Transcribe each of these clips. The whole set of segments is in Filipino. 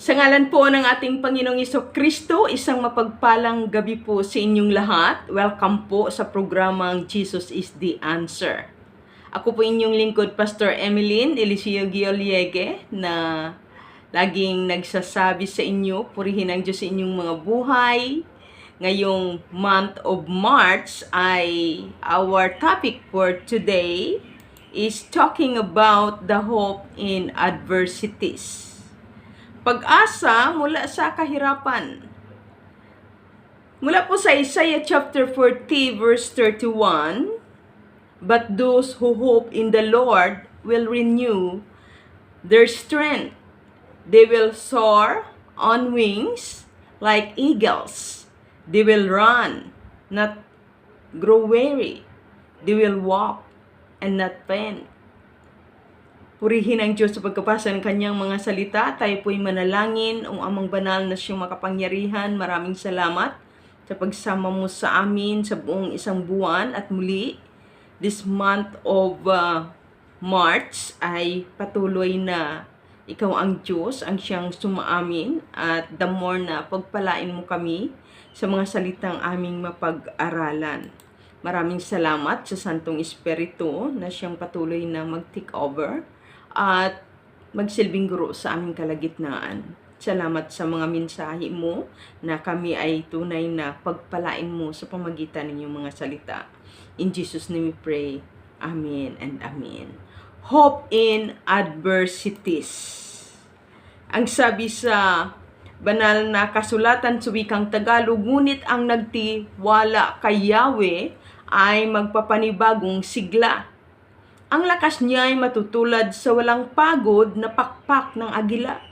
Sa ngalan po ng ating Panginoong Jesucristo, isang mapagpalang gabi po sa inyong lahat. Welcome po sa programang Jesus is the Answer. Ako po inyong lingkod, Pastor Emeline Eliseo Gioliege, na laging nagsasabi sa inyo, purihin ang Diyos sa inyong mga buhay. Ngayong month of March ay our topic for today is talking about the hope in adversities. Pag-asa mula sa kahirapan. Mula po sa Isaiah chapter 40 verse 31, "But those who hope in the Lord will renew their strength. They will soar on wings like eagles. They will run, not grow weary. They will walk and not faint." Purihin ang Diyos sa pagkabasa ng kanyang mga salita. Tayo po'y manalangin. O amang banal na siyang makapangyarihan, maraming salamat sa pagsama mo sa amin sa buong isang buwan. At muli, this month of March ay patuloy na ikaw ang Diyos, ang siyang sumaamin. At the more na pagpalain mo kami sa mga salitang aming mapag-aralan. Maraming salamat sa Santong Espiritu na siyang patuloy na mag-take over at magsilbing guro sa aming kalagitnaan. Salamat sa mga mensahe mo na kami ay tunay na pagpalain mo sa pamagitan ng iyong mga salita. In Jesus' name we pray. Amen and amen. Hope in adversities. Ang sabi sa banal na kasulatan sa wikang Tagalog, ngunit ang nagtiwala kay Yahweh ay magpapanibagong sigla. Ang lakas niya ay matutulad sa walang pagod na pakpak ng agila.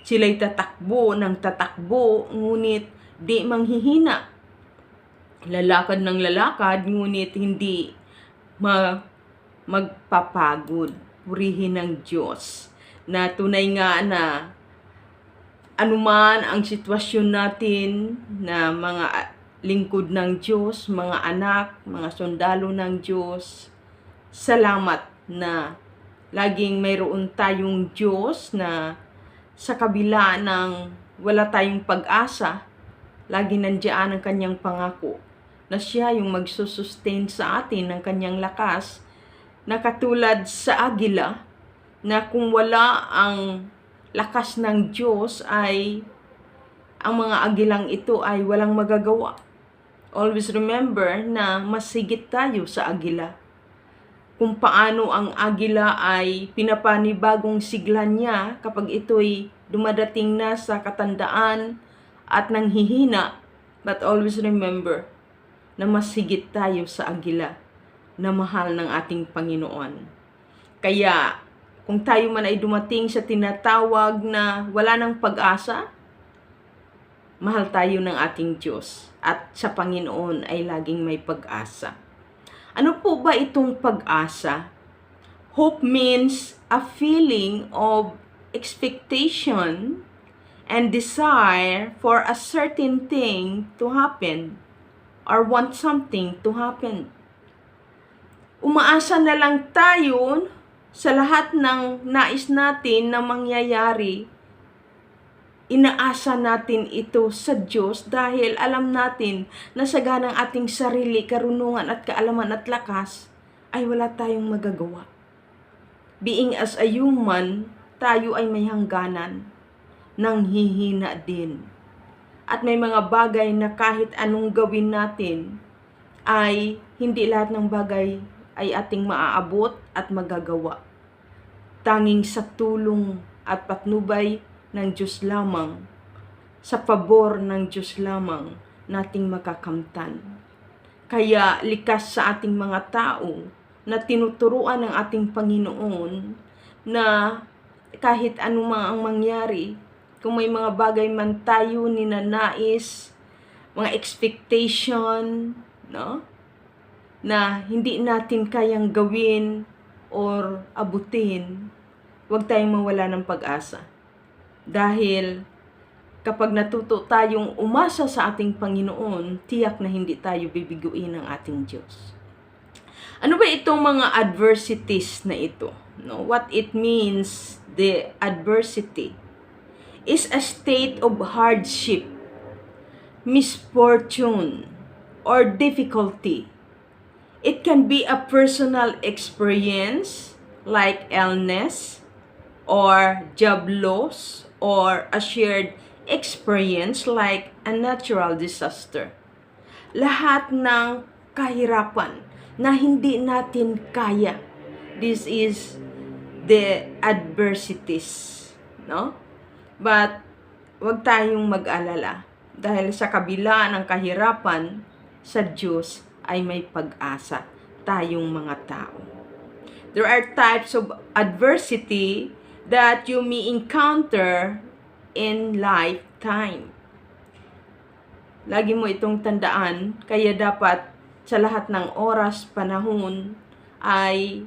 Sila'y tatakbo ng tatakbo, ngunit di manghihina. Lalakad ng lalakad, ngunit hindi magpapagod. Purihin ng Diyos na tunay nga na anuman ang sitwasyon natin na mga lingkod ng Diyos, mga anak, mga sundalo ng Diyos, salamat na laging mayroon tayong Diyos na sa kabila ng wala tayong pag-asa, lagi nandiyan ang kanyang pangako na siya yung magsusustain sa atin ng kanyang lakas, na katulad sa agila na kung wala ang lakas ng Diyos ay ang mga agilang ito ay walang magagawa. Always remember na mas higit tayo sa agila. Kung paano ang agila ay pinapanibagong sigla niya kapag ito'y dumadating na sa katandaan at nanghihina. But always remember na mas higit tayo sa agila na mahal ng ating Panginoon. Kaya kung tayo man ay dumating sa tinatawag na wala ng pag-asa, mahal tayo ng ating Diyos at sa Panginoon ay laging may pag-asa. Ano po ba itong pag-asa? Hope means a feeling of expectation and desire for a certain thing to happen or want something to happen. Umaasa na lang tayo sa lahat ng nais natin na mangyayari. Inaasa natin ito sa Diyos dahil alam natin na sa ganang ating sarili, karunungan at kaalaman at lakas ay wala tayong magagawa. Being as a human, tayo ay may hangganan, nanghihina din. At may mga bagay na kahit anong gawin natin ay hindi lahat ng bagay ay ating maaabot at magagawa. Tanging sa tulong at patnubay ng Diyos lamang, sa pabor ng Diyos lamang nating makakamtan. Kaya likas sa ating mga tao na tinuturuan ng ating Panginoon na kahit anumang ang mangyari, kung may mga bagay man tayo ninanais, mga expectation, no, na hindi natin kayang gawin or abutin, huwag tayong mawala ng pag-asa. Dahil kapag natuto tayong umasa sa ating Panginoon, tiyak na hindi tayo bibiguin ng ating Diyos. Ano ba itong mga adversities na ito? No? What it means, the adversity. is a state of hardship, misfortune, or difficulty. It can be a personal experience like illness or job loss, or a shared experience like a natural disaster. Lahat ng kahirapan na hindi natin kaya. This is the adversities, no? But wag tayong mag-alala dahil sa kabila ng kahirapan, sa Diyos ay may pag-asa tayong mga tao. There are types of adversity that you may encounter in lifetime. Lagi mo itong tandaan, kaya dapat sa lahat ng oras, panahon, ay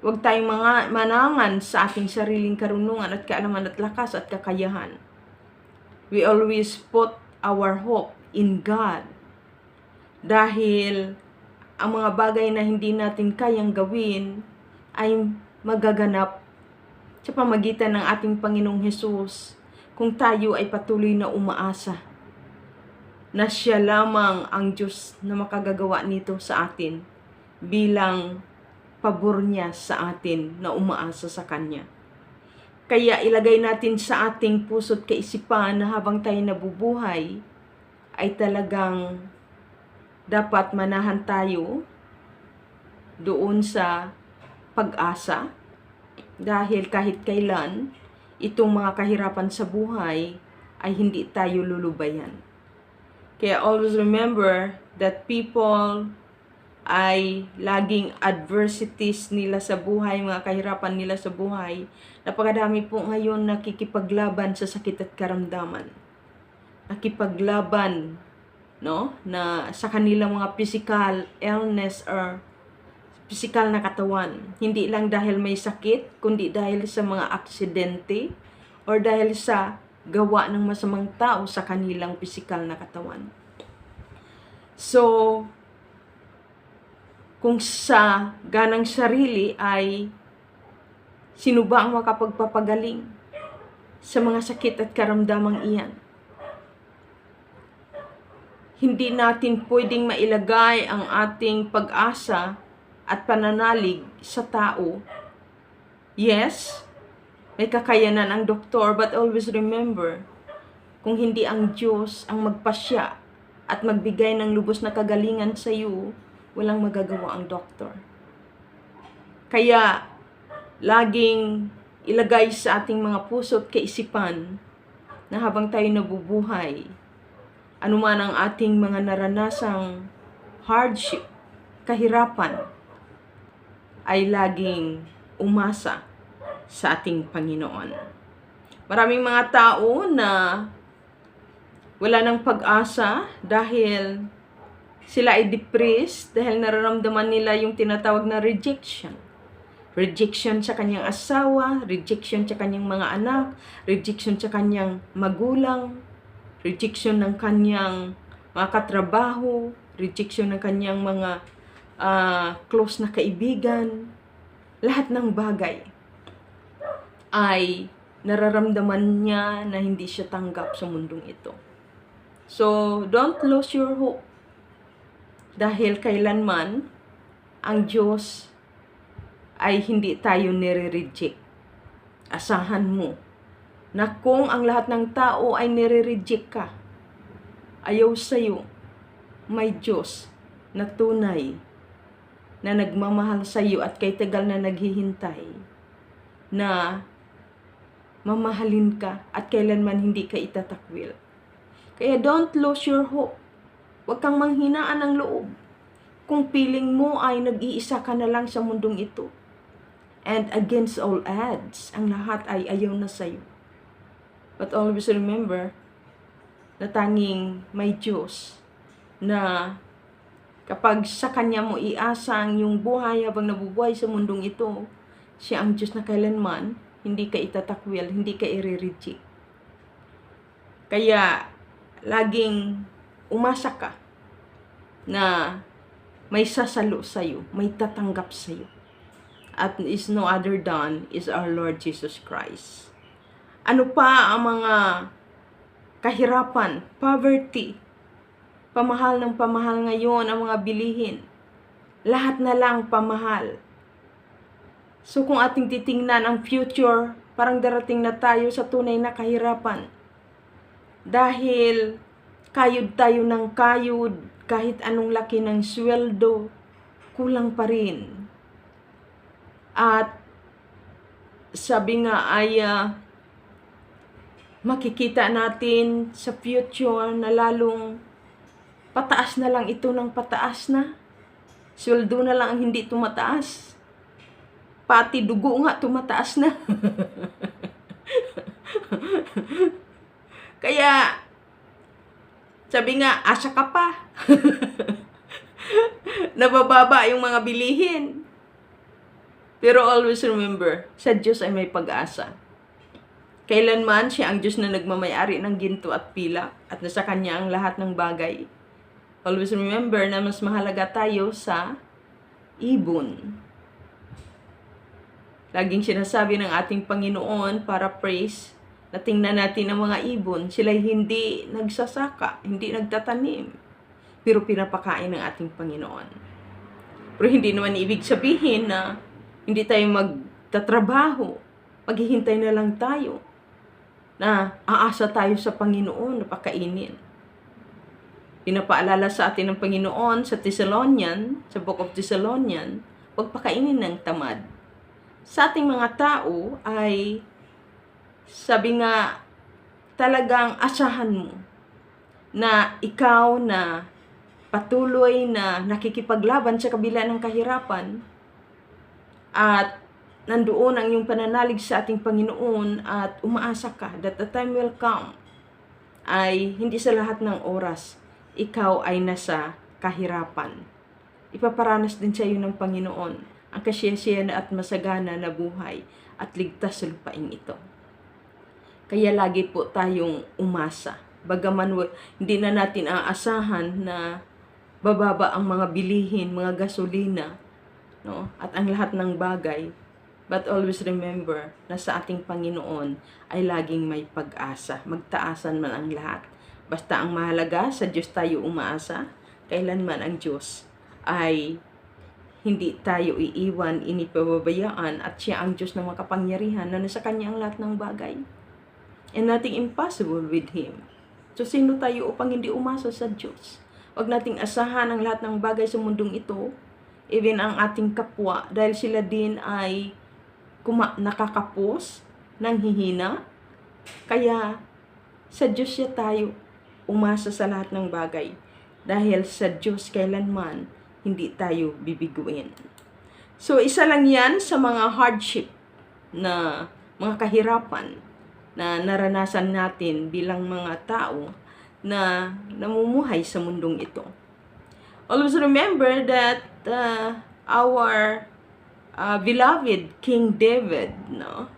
huwag tayong manangan sa ating sariling karunungan at kaalaman at lakas at kakayahan. We always put our hope in God. Dahil ang mga bagay na hindi natin kayang gawin ay magaganap sa pamagitan ng ating Panginoong Hesus kung tayo ay patuloy na umaasa na siya lamang ang Diyos na makagagawa nito sa atin bilang pabor niya sa atin na umaasa sa Kanya. Kaya ilagay natin sa ating puso't kaisipan na habang tayo nabubuhay ay talagang dapat manahan tayo doon sa pag-asa dahil kahit kailan itong mga kahirapan sa buhay ay hindi tayo lulubayan. Kaya always remember that people ay laging adversities nila sa buhay, mga kahirapan nila sa buhay. Napakadami po ngayon nakikipaglaban sa sakit at karamdaman. Nakipaglaban, no, na sa kanilang mga physical illness or physical na katawan. Hindi lang dahil may sakit, kundi dahil sa mga aksidente or dahil sa gawa ng masamang tao sa kanilang physical na katawan. So, kung sa ganang sarili ay sino ba ang makapagpapagaling sa mga sakit at karamdamang iyan? Hindi natin pwedeng mailagay ang ating pag-asa at pananalig sa tao. Yes, may kakayanan ang doktor, but always remember, kung hindi ang Diyos ang magpasya at magbigay ng lubos na kagalingan sa iyo, walang magagawa ang doktor. Kaya, laging ilagay sa ating mga puso at kaisipan na habang tayo nabubuhay, anuman ang ating mga naranasang hardship, kahirapan, ay laging umasa sa ating Panginoon. Maraming mga tao na wala ng pag-asa dahil sila ay depressed dahil nararamdaman nila yung tinatawag na rejection. Rejection sa kanyang asawa, rejection sa kanyang mga anak, rejection sa kanyang magulang, rejection ng kanyang mga katrabaho, rejection ng kanyang mga close na kaibigan. Lahat ng bagay ay nararamdaman niya na hindi siya tanggap sa mundong ito. So, don't lose your hope. Dahil kailanman, ang Diyos ay hindi tayo nire-reject. Asahan mo na kung ang lahat ng tao ay nire-reject ka, ayaw sa'yo, may Diyos na tunay na nagmamahal sa'yo at kay tagal na naghihintay na mamahalin ka at kailanman hindi ka itatakwil. Kaya don't lose your hope. Huwag kang manghinaan ng loob. Kung piling mo ay nag-iisa ka na lang sa mundong ito. And against all odds, ang lahat ay ayaw na sa'yo. But always remember na tanging may Diyos na kapag sa Kanya mo iasa ang iyong buhay habang nabubuhay sa mundong ito, siya ang Diyos na kailanman hindi ka itatakwil, hindi ka i-reject. Kaya, laging umasa ka na may sasalo sa'yo, may tatanggap sa'yo. At is no other than is our Lord Jesus Christ. Ano pa ang mga kahirapan, poverty, pamahal ng pamahal ngayon ang mga bilihin. Lahat na lang pamahal. So kung ating titingnan ang future, parang darating na tayo sa tunay na kahirapan. Dahil kayod tayo ng kayod, kahit anong laki ng sweldo, kulang pa rin. At sabi nga ay makikita natin sa future na lalong pataas na lang ito ng pataas na. Sweldo na lang ang hindi tumataas. Pati dugo nga tumataas na. Kaya, sabi nga, asa ka pa. Nabababa yung mga bilihin. Pero always remember, sa Diyos ay may pag-asa. Kailanman siya ang Diyos na nagmamayari ng ginto at pilak at nasa Kanya ang lahat ng bagay. Always remember na mas mahalaga tayo sa ibon. Laging sinasabi ng ating Panginoon para praise, na tingnan natin ang mga ibon, sila'y hindi nagsasaka, hindi nagtatanim, pero pinapakain ng ating Panginoon. Pero hindi naman ibig sabihin na hindi tayo magtatrabaho, maghihintay na lang tayo, na aasa tayo sa Panginoon na pakainin. Pinapaalala sa atin ng Panginoon sa Thessalonian, sa Book of Thessalonian, huwag pakainin ng tamad. Sa ating mga tao ay, sabi nga, talagang asahan mo na ikaw na patuloy na nakikipaglaban sa kabila ng kahirapan at nandoon ang iyong pananalig sa ating Panginoon at umaasa ka that the time will come ay hindi sa lahat ng oras ikaw ay nasa kahirapan. Ipaparanas din sa iyo ng Panginoon ang kasiyasiyan at masagana na buhay at ligtas sa lupain ito. Kaya lagi po tayong umasa. Bagaman hindi na natin aasahan na bababa ang mga bilihin, mga gasolina, no? At ang lahat ng bagay. But always remember na sa ating Panginoon ay laging may pag-asa. Magtaasan man ang lahat. Basta ang mahalaga, sa Diyos tayo umaasa. Kailanman ang Diyos ay hindi tayo iiwan, inipababayaan, at siya ang Diyos na makapangyarihan na nasa Kanya ang lahat ng bagay. And nothing impossible with Him. So sino tayo upang hindi umasa sa Diyos? Huwag nating asahan ang lahat ng bagay sa mundong ito, even ang ating kapwa, dahil sila din ay nakakapos, nanghihina. Kaya sa Diyos siya tayo umasa sa lahat ng bagay. Dahil sa Diyos kailanman hindi tayo bibiguin. So isa lang yan sa mga hardship na mga kahirapan na naranasan natin bilang mga tao na namumuhay sa mundong ito. Always remember that our beloved King David, no?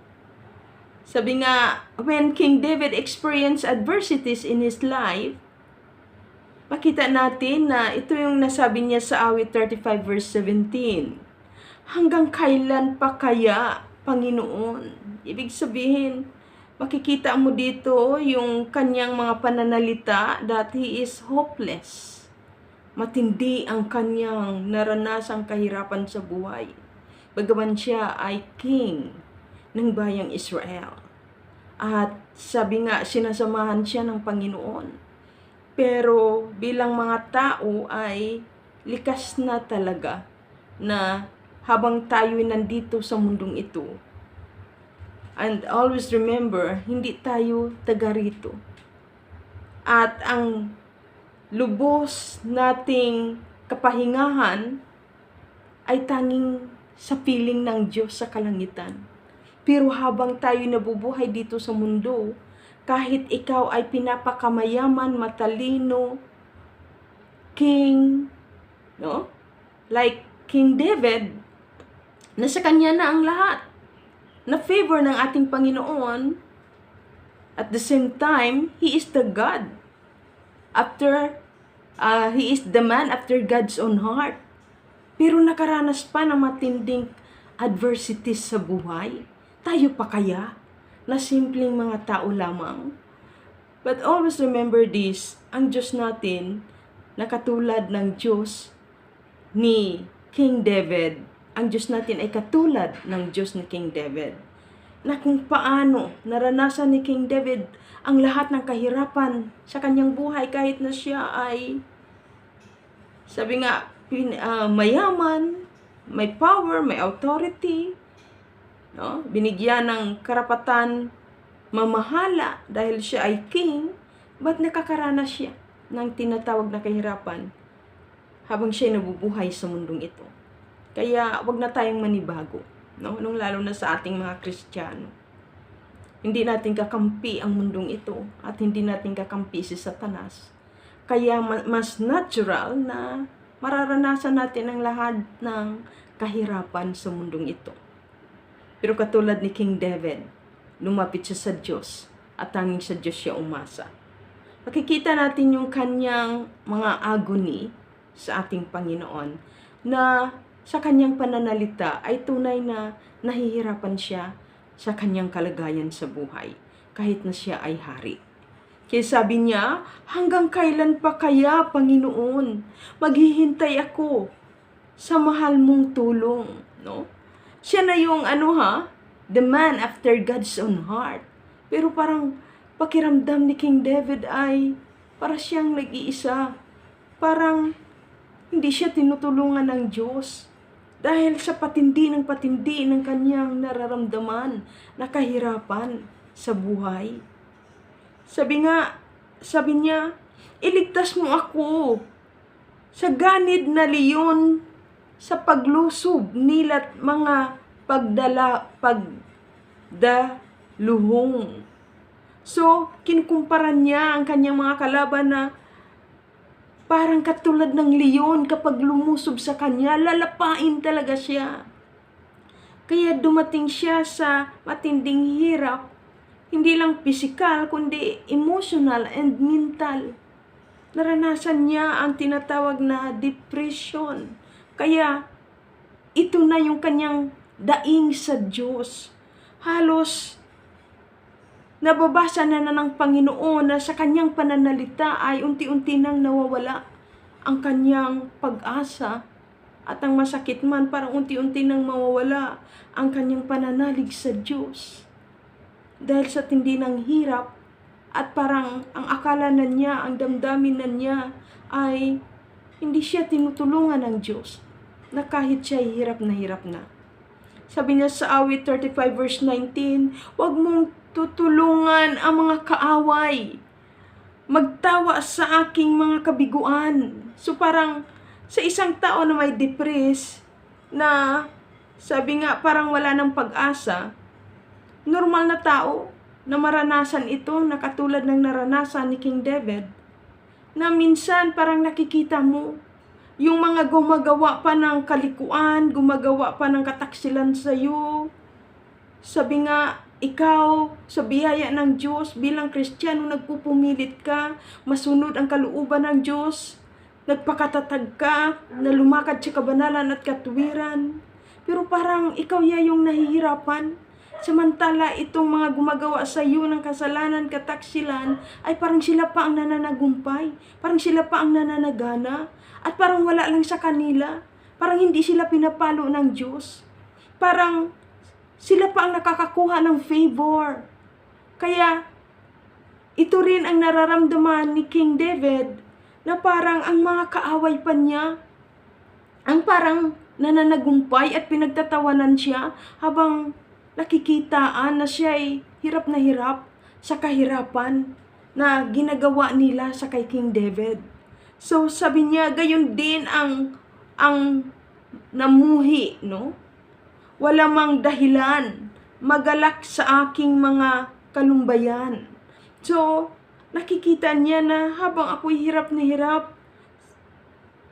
Sabi nga, when King David experienced adversities in his life, makita natin na ito yung nasabi niya sa awit 35 verse 17. Hanggang kailan pa kaya, Panginoon? Ibig sabihin, makikita mo dito yung kanyang mga pananalita that he is hopeless. Matindi ang kanyang naranasang kahirapan sa buhay. Bagaman siya ay king ng bayang Israel. At sabi nga, sinasamahan siya ng Panginoon. Pero bilang mga tao ay likas na talaga na habang tayo'y nandito sa mundong ito. And always remember, hindi tayo taga rito. At ang lubos nating kapahingahan ay tanging sa piling ng Diyos sa kalangitan. Pero habang tayo nabubuhay dito sa mundo, kahit ikaw ay pinapakamayaman, matalino, king, no? Like King David, nasa kanya na ang lahat. Na favor ng ating Panginoon, at the same time, He is the God. He is the man after God's own heart. Pero nakaranas pa ng matinding adversities sa buhay. Tayo pa kaya? na simpleng mga tao lamang. But always remember this, ang Diyos natin na katulad ng Diyos ni King David. Ang Diyos natin ay katulad ng Diyos ni King David. Na kung paano naranasan ni King David ang lahat ng kahirapan sa kanyang buhay kahit na siya ay, sabi nga, mayaman, may power, may authority, no? Binigyan ng karapatan mamahala dahil siya ay king, but nakakaranas siya ng tinatawag na kahirapan habang siya nabubuhay sa mundong ito. Kaya wag na tayong manibago, no? Lalo na sa ating mga Kristiyano. Hindi natin kakampi ang mundong ito at hindi natin kakampi si Satanas. Kaya mas natural na mararanasan natin ang lahat ng kahirapan sa mundong ito. Pero katulad ni King David, lumapit siya sa Diyos at tanging sa Diyos siya umasa. Makikita natin yung kanyang mga agony sa ating Panginoon na sa kanyang pananalita ay tunay na nahihirapan siya sa kanyang kalagayan sa buhay kahit na siya ay hari. Kaya sabi niya, hanggang kailan pa kaya, Panginoon, maghihintay ako sa mahal mong tulong, no? Siya na yung the man after God's own heart. Pero parang pakiramdam ni King David ay para siyang nag-iisa. Parang hindi siya tinutulungan ng Diyos dahil sa patindi ng kanyang nararamdaman na kahirapan sa buhay. Sabi niya, iligtas mo ako sa ganid na leon, sa paglusob nila't mga pagdaluhong. So, kinukumpara niya ang kanyang mga kalaban na parang katulad ng leon kapag lumusob sa kanya, lalapain talaga siya. Kaya dumating siya sa matinding hirap, hindi lang physical, kundi emotional and mental. Naranasan niya ang tinatawag na depression. Kaya ito na yung kanyang daing sa Diyos. Halos nababasa na ng Panginoon na sa kanyang pananalita ay unti-unti nang nawawala ang kanyang pag-asa at ang masakit man parang unti-unti nang mawawala ang kanyang pananalig sa Diyos. Dahil sa tindi ng hirap at parang ang akala na niya, ang damdamin na niya ay hindi siya tinutulungan ng Diyos na kahit siya hirap na. Sabi niya sa awit 35 verse 19, huwag mong tutulungan ang mga kaaway. Magtawa sa aking mga kabiguan. So parang sa isang tao na may depress, na sabi nga parang wala ng pag-asa, normal na tao na maranasan ito na katulad ng naranasan ni King David, na minsan parang nakikita mo yung mga gumagawa pa ng kalikuan, gumagawa pa ng kataksilan sa iyo. Sabi nga, ikaw sa biyaya ng Diyos bilang Kristiyano nagpupumilit ka, masunod ang kalooban ng Diyos, nagpakatatag ka, na lumakad sa kabanalan at katuwiran. Pero parang ikaw yung nahihirapan. Samantala itong mga gumagawa sa iyo ng kasalanan, kataksilan, ay parang sila pa ang nananagumpay, parang sila pa ang nananagana, at parang wala lang sa kanila, parang hindi sila pinapalo ng Diyos, parang sila pa ang nakakakuha ng favor. Kaya ito rin ang nararamdaman ni King David, na parang ang mga kaaway pa niya ang parang nananagumpay at pinagtatawanan siya habang nakikitaan na siya ay hirap na hirap sa kahirapan na ginagawa nila sa kay King David. So sabi niya, gayon din ang namuhi, no? Wala mang dahilan magalak sa aking mga kalumbayan. So nakikita niya na habang ako'y hirap na hirap,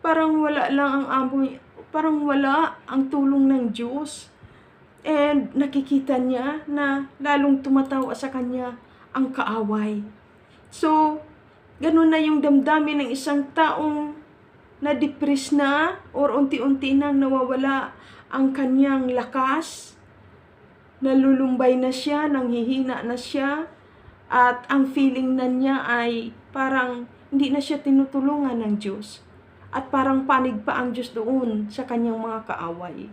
parang wala lang ang amoy, parang wala ang tulong ng Diyos. And nakikita niya na lalong tumatawa sa kanya ang kaaway. So, ganun na yung damdamin ng isang taong na-depress na or unti-unti nang nawawala ang kanyang lakas nalulumbay na siya, nanghihina na siya, at ang feeling na niya ay parang hindi na siya tinutulungan ng Diyos. At parang panig pa ang Diyos doon sa kanyang mga kaaway.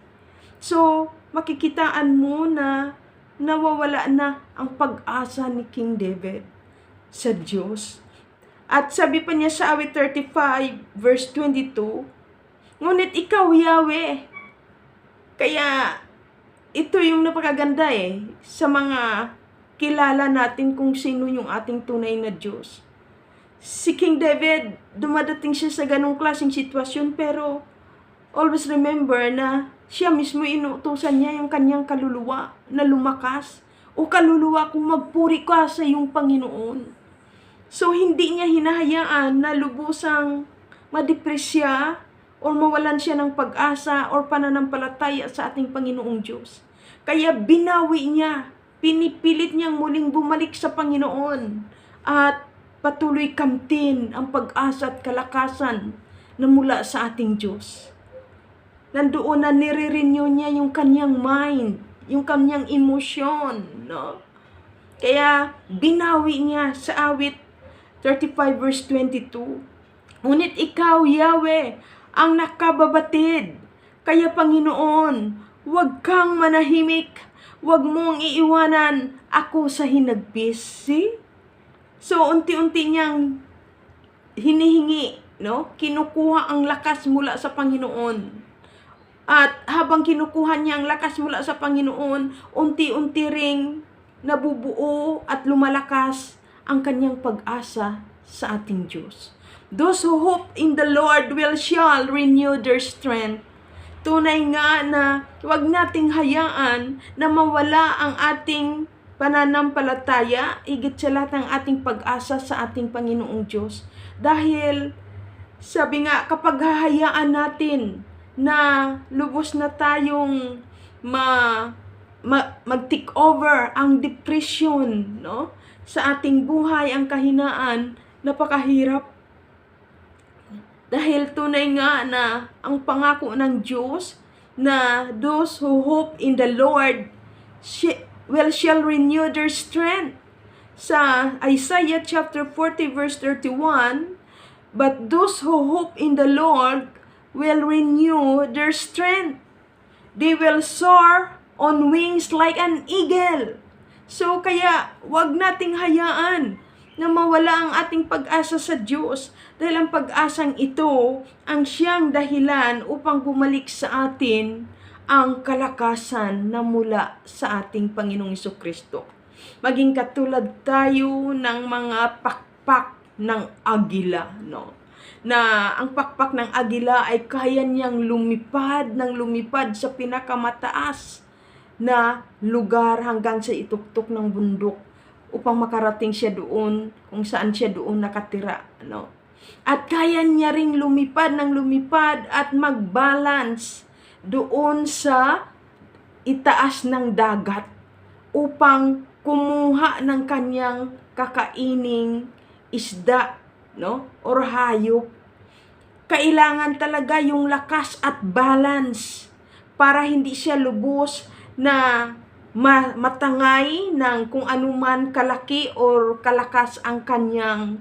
So, makikitaan mo na nawawala na ang pag-asa ni King David sa Diyos. At sabi pa niya sa awit 35 verse 22, ngunit ikaw, Yahweh. Kaya ito yung napakaganda sa mga kilala natin kung sino yung ating tunay na Diyos. Si King David, dumadating siya sa ganong klaseng sitwasyon, pero always remember na siya mismo inuutusan niya yung kanyang kaluluwa na lumakas. O kaluluwa, kung magpuri ka sa iyong Panginoon. So, hindi niya hinahayaan na lubusang madepresya o mawalan siya ng pag-asa o pananampalataya sa ating Panginoong Diyos. Kaya binawi niya, pinipilit niyang muling bumalik sa Panginoon at patuloy kamtin ang pag-asa at kalakasan na mula sa ating Diyos. Nandoon na nire-renew niya yung kanyang mind, yung kanyang emosyon, no? Kaya binawi niya sa awit 35 verse 22. Ngunit ikaw, Yahweh, ang nakababatid. Kaya Panginoon, huwag kang manahimik. Huwag mong iiwanan ako sa hinagpis. See? So, unti-unti niyang hinihingi, no? Kinukuha ang lakas mula sa Panginoon. At habang kinukuha niya ang lakas mula sa Panginoon, unti-unti ring nabubuo at lumalakas ang kanyang pag-asa sa ating Diyos. Those who hope in the Lord shall renew their strength. Tunay nga na huwag nating hayaan na mawala ang ating pananampalataya, higit sa lahat ng ating pag-asa sa ating Panginoong Diyos. Dahil, sabi nga, kapag hahayaan natin na lubos na tayong mag-take over ang depression, no? Sa ating buhay, ang kahinaan, napakahirap. Dahil tunay nga na ang pangako ng Diyos na those who hope in the Lord shall renew their strength. Sa Isaiah chapter 40 verse 31, but those who hope in the Lord will renew their strength. They will soar on wings like an eagle. So kaya wag nating hayaan na mawala ang ating pag-asa sa Diyos, dahil ang pag-asang ito ang siyang dahilan upang bumalik sa atin ang kalakasan na mula sa ating Panginoong Jesucristo. Maging katulad tayo ng mga pakpak ng agila, no? Na ang pakpak ng agila ay kaya niyang lumipad sa pinakamataas na lugar hanggang sa ituktok ng bundok upang makarating siya doon kung saan siya doon nakatira, no? At kaya niya ring lumipad at mag-balance doon sa itaas ng dagat upang kumuha ng kanyang kakaining isda, no? Or hayop. Kailangan talaga yung lakas at balance para hindi siya lubos na matangay ng kung anuman kalaki or kalakas ang kanyang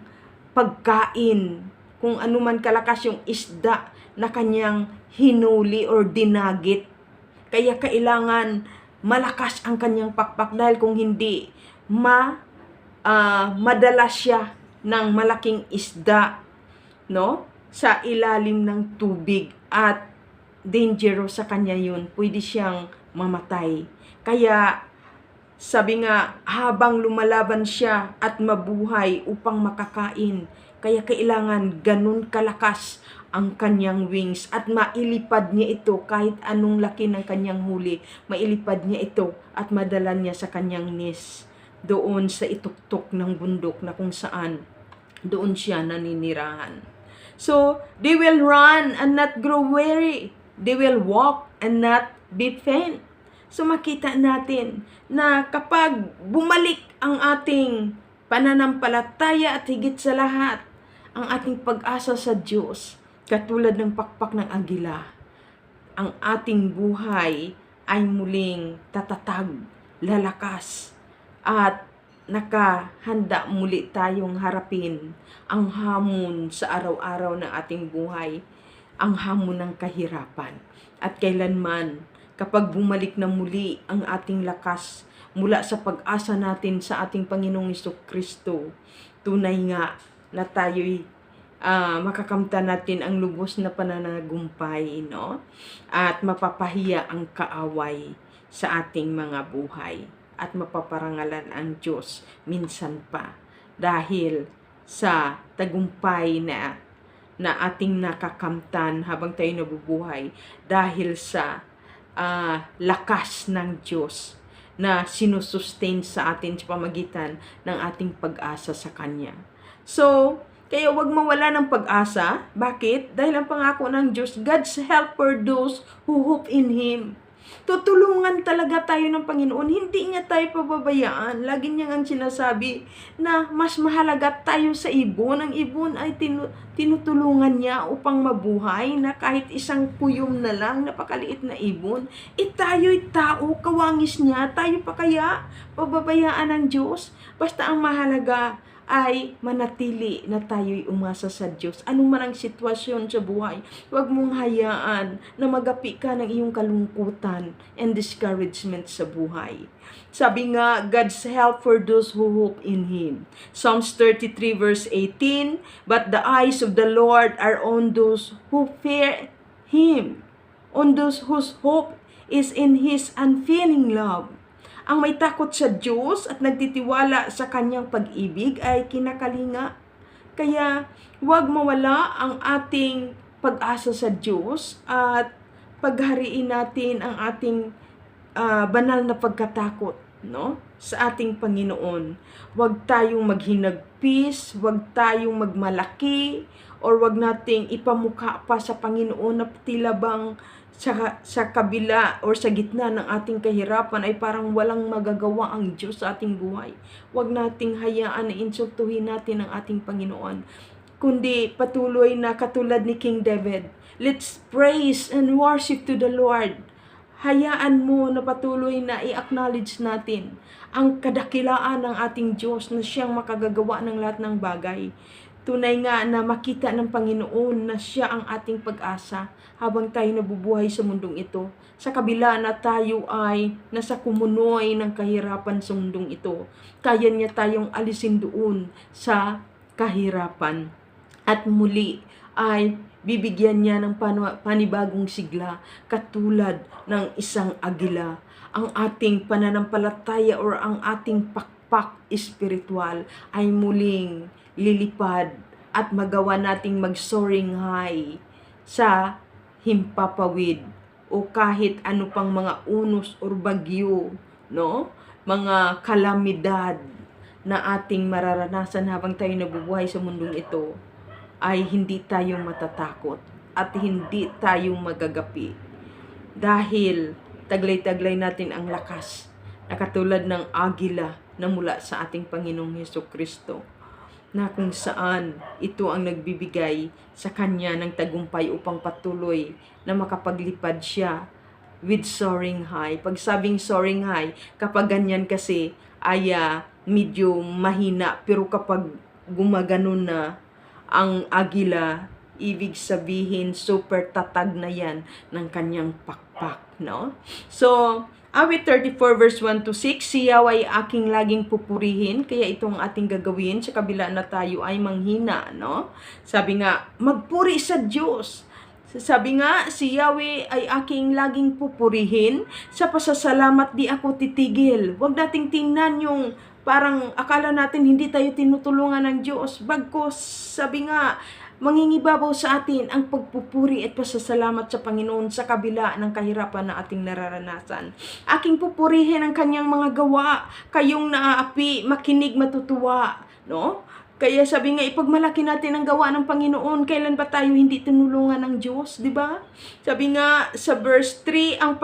pagkain. Kung anuman kalakas yung isda na kanyang hinuli or dinagit. Kaya kailangan malakas ang kanyang pakpak, dahil kung hindi, madala siya ng malaking isda, no? Sa ilalim ng tubig, at dangerous sa kanya yun. Pwede siyang mamatay. Kaya, sabi nga, habang lumalaban siya at mabuhay upang makakain, kaya kailangan ganun kalakas ang kanyang wings at mailipad niya ito kahit anong laki ng kanyang huli. Mailipad niya ito at madala niya sa kanyang nest doon sa ituktok ng bundok na kung saan doon siya naninirahan. So, they will run and not grow weary. They will walk and not be faint. So makita natin na kapag bumalik ang ating pananampalataya at higit sa lahat, ang ating pag-asa sa Diyos, katulad ng pakpak ng agila, ang ating buhay ay muling tatatag lalakas at nakahanda muli tayong harapin ang hamon sa araw-araw ng ating buhay, ang hamon ng kahirapan. At kailanman, kapag bumalik na muli ang ating lakas mula sa pag-asa natin sa ating Panginoong Jesucristo, tunay nga na tayo'y makakamtan natin ang lubos na pananagumpay, no? At mapapahiya ang kaaway sa ating mga buhay. At mapaparangalan ang Diyos minsan pa. Dahil sa tagumpay na ating nakakamtan habang tayo nabubuhay. Dahil sa lakas ng Diyos na sinusustain sa atin sa pamagitan ng ating pag-asa sa Kanya. So, kaya huwag mawala ng pag-asa. Bakit? Dahil ang pangako ng Diyos, God's help for those who hope in Him. Tutulungan talaga tayo ng Panginoon. Hindi niya tayo pababayaan. Lagi niya ang sinasabi na mas mahalaga tayo sa ibon. Ang ibon ay tinutulungan niya upang mabuhay na kahit isang kuyom na lang, napakaliit na ibon. Tayo'y tao, kawangis niya. Tayo pa kaya pababayaan ng Diyos? Basta ang mahalaga ay manatili na tayo'y umasa sa Diyos. Anong man ang sitwasyon sa buhay, huwag mong hayaan na magapi ka ng iyong kalungkutan and discouragement sa buhay. Sabi nga, God's help for those who hope in Him. Psalms 33 verse 18, but the eyes of the Lord are on those who fear Him, on those whose hope is in His unfailing love. Ang may takot sa Diyos at nagtitiwala sa Kanyang pag-ibig ay kinakalinga. Kaya huwag mawala ang ating pag-asa sa Diyos at paghariin natin ang ating banal na pagkatakot, no? Sa ating Panginoon. Huwag tayong maghinagpis, huwag tayong magmalaki, or huwag nating ipamukha pa sa Panginoon na tila bang sa kabila or sa gitna ng ating kahirapan ay parang walang magagawa ang Diyos sa ating buhay. Huwag nating hayaan na insultuhin natin ang ating Panginoon. Kundi patuloy na katulad ni King David, let's praise and worship to the Lord. Hayaan mo na patuloy na i-acknowledge natin ang kadakilaan ng ating Diyos na siyang makagagawa ng lahat ng bagay. Tunay nga na makita ng Panginoon na siya ang ating pag-asa habang tayo nabubuhay sa mundong ito. Sa kabila na tayo ay nasa kumunoy ng kahirapan sa mundong ito, kaya niya tayong alisin doon sa kahirapan. At muli ay bibigyan niya ng panibagong sigla katulad ng isang agila. Ang ating pananampalataya or ang ating pakpak espiritual ay muling lilipad at magawa nating mag-soaring high sa himpapawid o kahit ano pang mga unos or bagyo, no? Mga kalamidad na ating mararanasan habang tayo nabubuhay sa mundong ito, ay hindi tayo matatakot at hindi tayo magagapi. Dahil taglay-taglay natin ang lakas na katulad ng agila na mula sa ating Panginoong Jesucristo, na kung saan ito ang nagbibigay sa Kanya ng tagumpay upang patuloy na makapaglipad siya with soaring high. Pag sabing soaring high, kapag ganyan kasi ay medyo mahina, pero kapag gumaganon na ang agila, ibig sabihin super tatag na yan ng kanyang pakpak, no? So, awit 34 verse 1 to 6, si Yahweh ay aking laging pupurihin, kaya itong ating gagawin sa kabila na tayo ay manghina, no? Sabi nga, magpuri sa Diyos. Sabi nga, si Yahweh ay aking laging pupurihin, sa pasasalamat di ako titigil. Huwag nating tingnan yung parang akala natin hindi tayo tinutulungan ng Diyos. Bagkus, sabi nga, mangingibabaw sa atin ang pagpupuri at pasasalamat sa Panginoon sa kabila ng kahirapan na ating nararanasan. Aking pupurihin ang kanyang mga gawa, kayong naaapi, makinig, matutuwa, no? Kaya sabi nga, ipagmalaki natin ang gawa ng Panginoon. Kailan ba tayo hindi tinulungan ng Diyos, di ba? Sabi nga sa verse 3, ang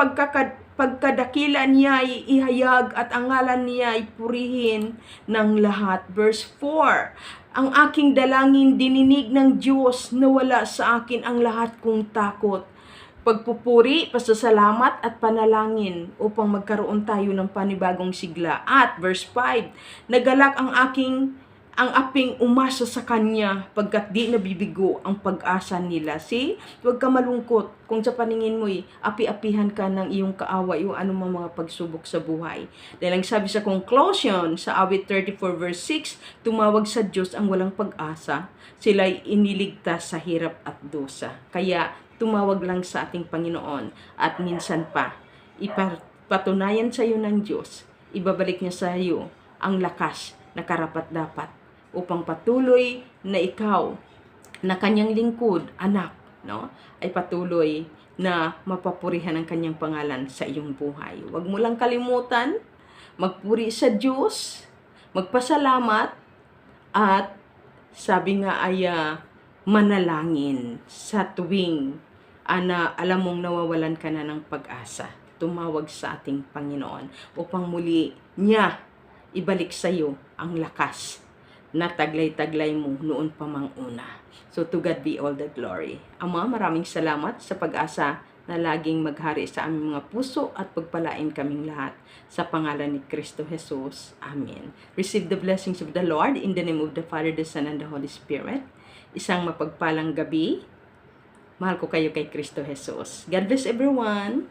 pagkadakila niya ay ihayag at ang ngalan niya ay purihin ng lahat. Verse 4, ang aking dalangin dininig ng Diyos na wala sa akin ang lahat kong takot. pagpupuri, pasasalamat at panalangin upang magkaroon tayo ng panibagong sigla. At verse 5, nagalak ang aping umasa sa kanya pagkat di nabibigo ang pag-asa nila. See, huwag ka malungkot kung sa paningin mo'y api-apihan ka ng iyong kaaway o anumang mga pagsubok sa buhay. Dahil ang sabi sa conclusion sa awit 34 verse 6, tumawag sa Diyos ang walang pag-asa, sila'y iniligtas sa hirap at dusa. Kaya tumawag lang sa ating Panginoon at minsan pa, ipatunayan sa iyo ng Diyos, ibabalik niya sa iyo ang lakas na karapat-dapat upang patuloy na ikaw, na kanyang lingkod, anak, no, ay patuloy na mapapurihan ang kanyang pangalan sa iyong buhay. Huwag mo lang kalimutan, magpuri sa Diyos, magpasalamat, at sabi nga ay manalangin sa tuwing na alam mong nawawalan ka na ng pag-asa. Tumawag sa ating Panginoon upang muli niya ibalik sa iyo ang lakas na taglay-taglay mo noon pa mang una. So to God be all the glory. Ama, maraming salamat sa pag-asa na laging maghari sa aming mga puso at pagpalain kaming lahat. Sa pangalan ni Kristo Jesus. Amen. Receive the blessings of the Lord in the name of the Father, the Son, and the Holy Spirit. Isang mapagpalang gabi. Mahal ko kayo kay Kristo Jesus. God bless everyone.